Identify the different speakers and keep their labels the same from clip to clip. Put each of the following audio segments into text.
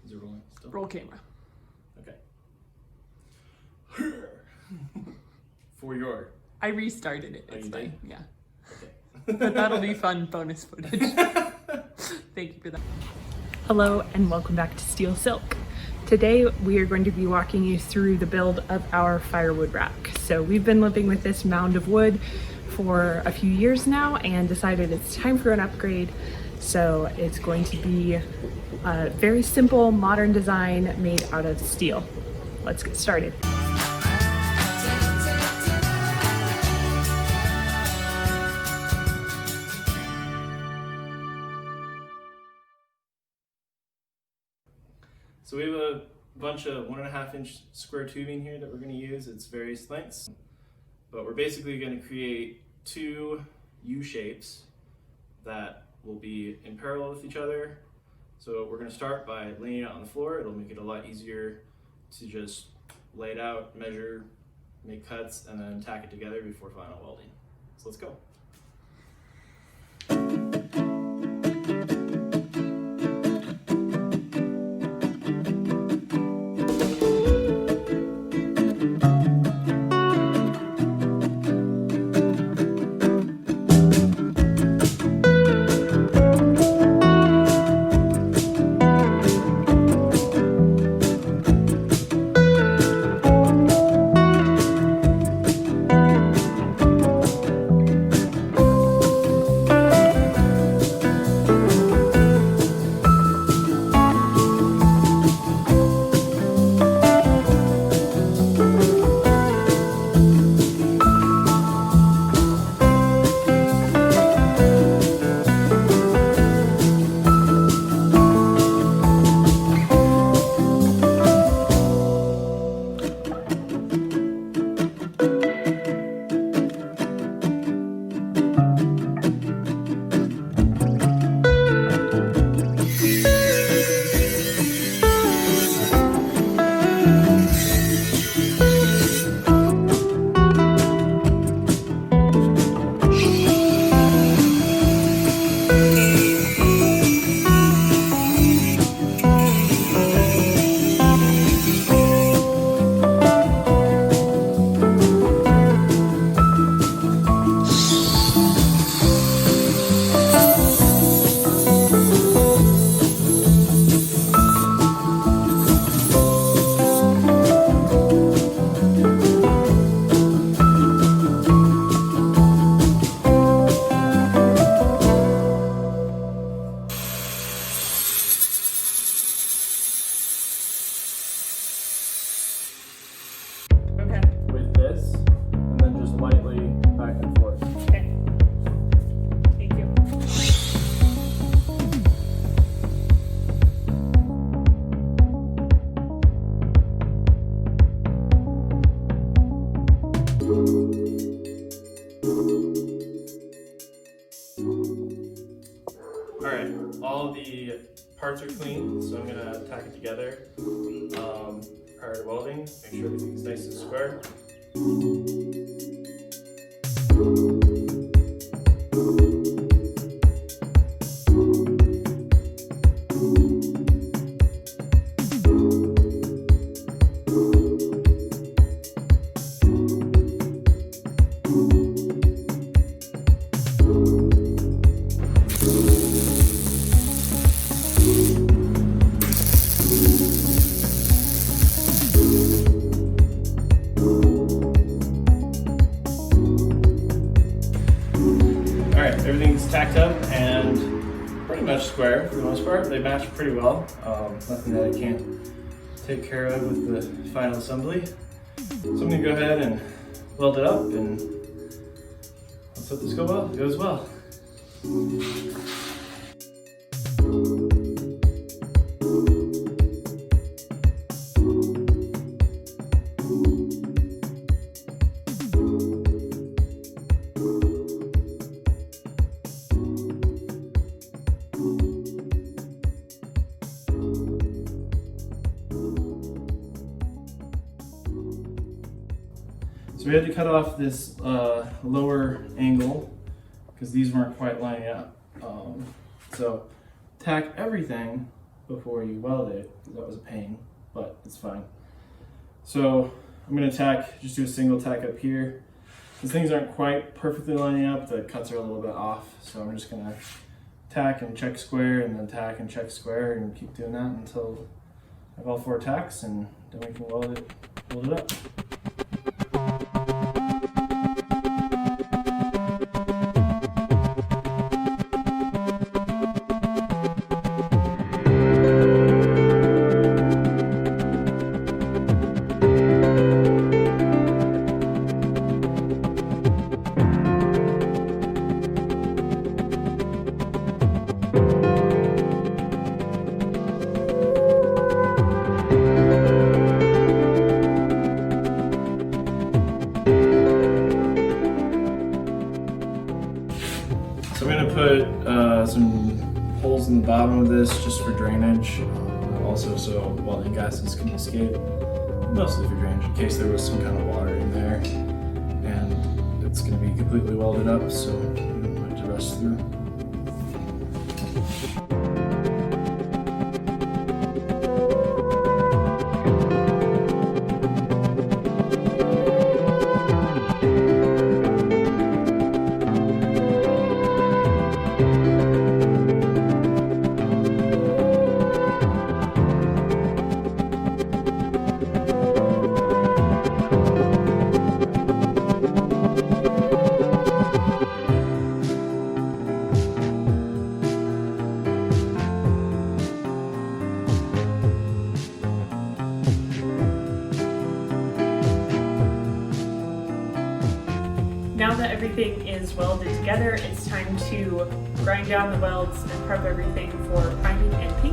Speaker 1: Is it rolling still?
Speaker 2: Roll camera.
Speaker 1: Okay. For your.
Speaker 2: I restarted it.
Speaker 1: Oh,
Speaker 2: It's
Speaker 1: you
Speaker 2: fine.
Speaker 1: did?
Speaker 2: Yeah.
Speaker 1: Okay.
Speaker 2: But that'll be fun bonus footage. Thank you for that. Hello and welcome back to Steel Silk. Today we are going to be walking you through the build of our firewood rack. So we've been living with this mound of wood for a few years now and decided it's time for an upgrade. So it's going to be a very simple modern design made out of steel. Let's get started.
Speaker 1: So we have a bunch of 1.5-inch square tubing here that we're going to use. It's various lengths, but we're basically going to create two U shapes that will be in parallel with each other. So we're going to start by laying it out on the floor. It'll make it a lot easier to just lay it out, measure, make cuts, and then tack it together before final welding. So let's go. With this, and then just lightly back and forth.
Speaker 2: Okay. Thank you.
Speaker 1: Alright, all the parts are clean, so I'm gonna tack it together prior to welding. Make sure everything's nice and square. Everything's tacked up and pretty much square for the most part. They match pretty well. Nothing that I can't take care of with the final assembly. So I'm gonna go ahead and weld it up and let's hope this goes well. So we had to cut off this lower angle because these weren't quite lining up. So tack everything before you weld it. That was a pain, but it's fine. So I'm gonna tack, just do a single tack up here. These things aren't quite perfectly lining up, the cuts are a little bit off, so I'm just gonna tack and check square and then tack and check square and keep doing that until I have all 4 tacks, and then we can weld it up. So I'm going to put some holes in the bottom of this just for drainage, also so welding gases can escape, mostly for drainage in case there was some kind of water in there. And it's going to be completely welded up, so we don't want it to rust through.
Speaker 2: Now that everything is welded together, it's time to grind down the welds and prep everything for priming and painting.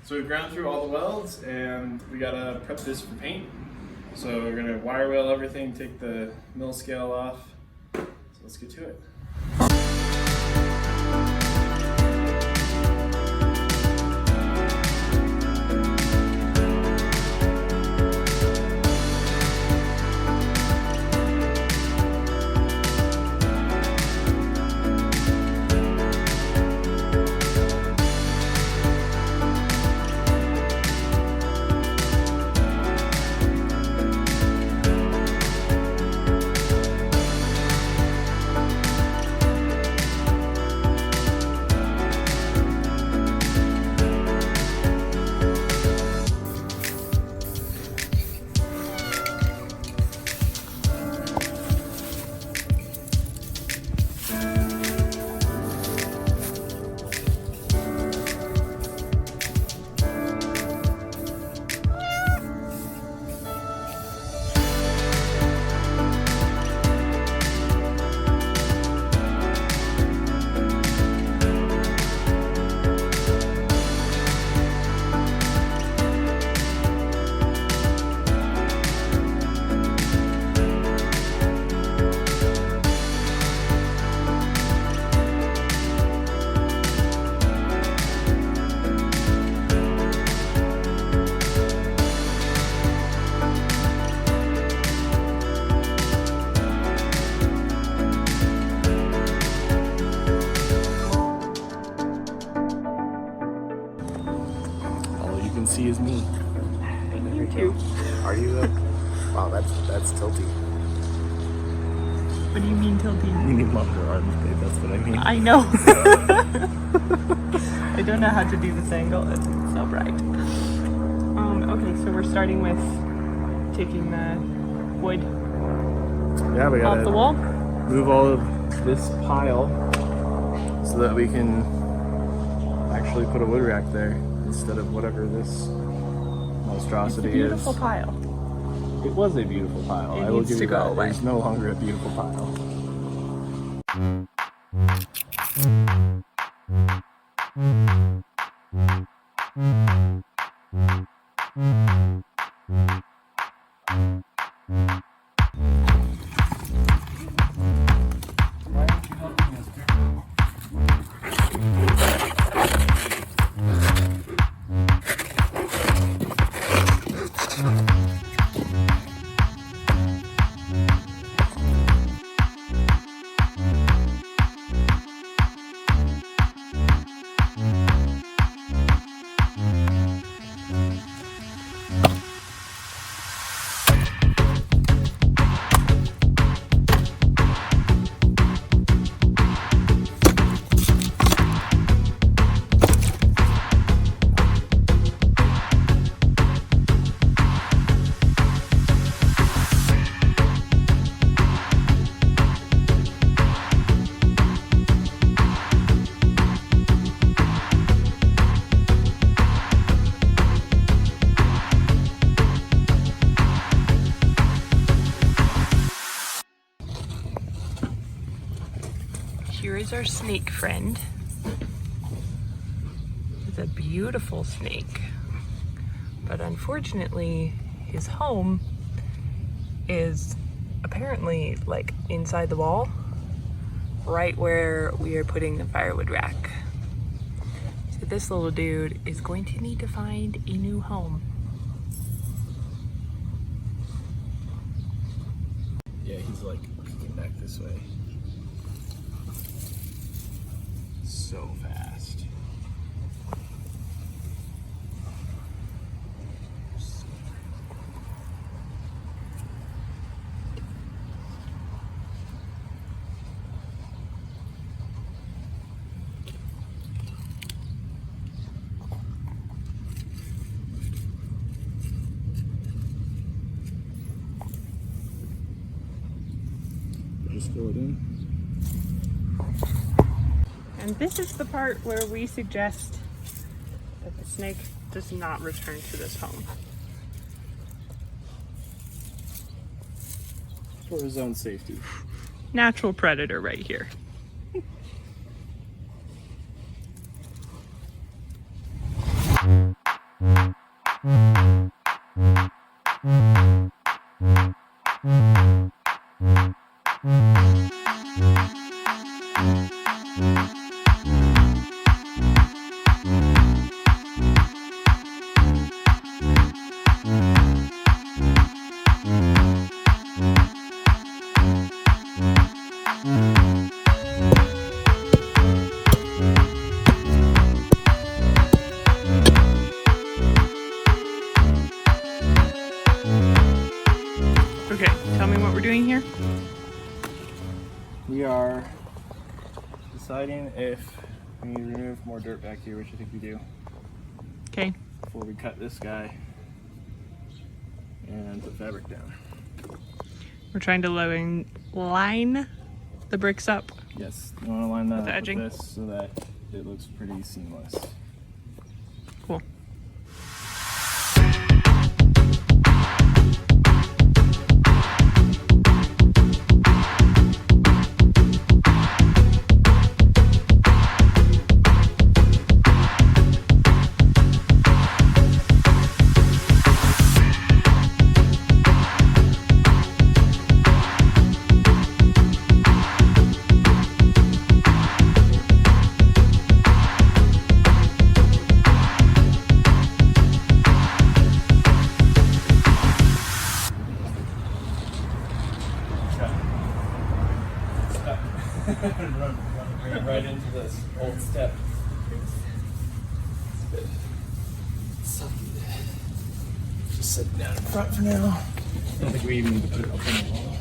Speaker 1: So we've ground through all the welds and we gotta prep this for paint. So we're gonna wire wheel everything, take the mill scale off. So let's get to it.
Speaker 3: See is me.
Speaker 2: You too.
Speaker 3: Are you though? Wow, that's tilty.
Speaker 2: What do you mean tilty?
Speaker 3: You need longer arms, babe. That's what I mean.
Speaker 2: I know. I don't know how to do this angle. It's so bright. Okay, so we're starting with taking the wood
Speaker 1: Yeah, we
Speaker 2: off the
Speaker 1: gotta
Speaker 2: wall.
Speaker 1: move all of this pile so that we can actually put a wood rack there instead of whatever this monstrosity
Speaker 2: Beautiful
Speaker 1: is.
Speaker 2: pile.
Speaker 1: It was a beautiful pile.
Speaker 2: It
Speaker 1: I will
Speaker 2: needs
Speaker 1: give
Speaker 2: to
Speaker 1: you
Speaker 2: go
Speaker 1: that.
Speaker 2: away.
Speaker 1: It's no longer a beautiful pile.
Speaker 2: Here is our snake friend. It's a beautiful snake, but unfortunately his home is apparently like inside the wall, right where we are putting the firewood rack. So this little dude is going to need to find a new home.
Speaker 1: Yeah, he's like peeking back this way. So fast. Just fill it in.
Speaker 2: And this is the part where we suggest that the snake does not return to this home.
Speaker 1: For his own safety.
Speaker 2: Natural predator right here. Okay, tell me what we're doing here.
Speaker 1: We are deciding if we need to remove more dirt back here, which I think we do,
Speaker 2: Okay,
Speaker 1: before we cut this guy and put fabric down.
Speaker 2: we're trying to line the bricks up.
Speaker 1: Yes, you want to line that
Speaker 2: The
Speaker 1: up
Speaker 2: edging?
Speaker 1: with this so that it looks pretty seamless.
Speaker 2: Cool.
Speaker 1: Run right into this old step. Just sit down in front for now. I don't think we even need to put it up on the wall.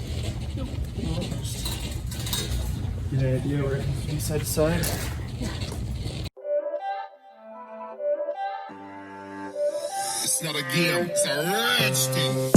Speaker 1: Get an idea where it needs to be side to side.
Speaker 4: not a game, it's a rich thing.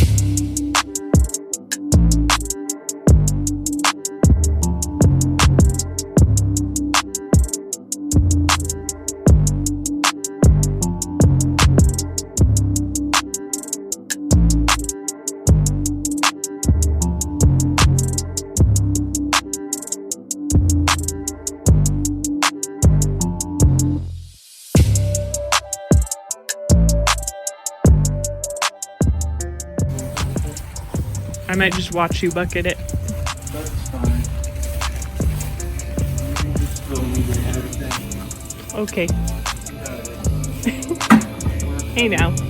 Speaker 2: I might just watch you bucket it.
Speaker 1: That's fine. You can just throw me the everything.
Speaker 2: Okay.
Speaker 1: You got it.
Speaker 2: Hey now.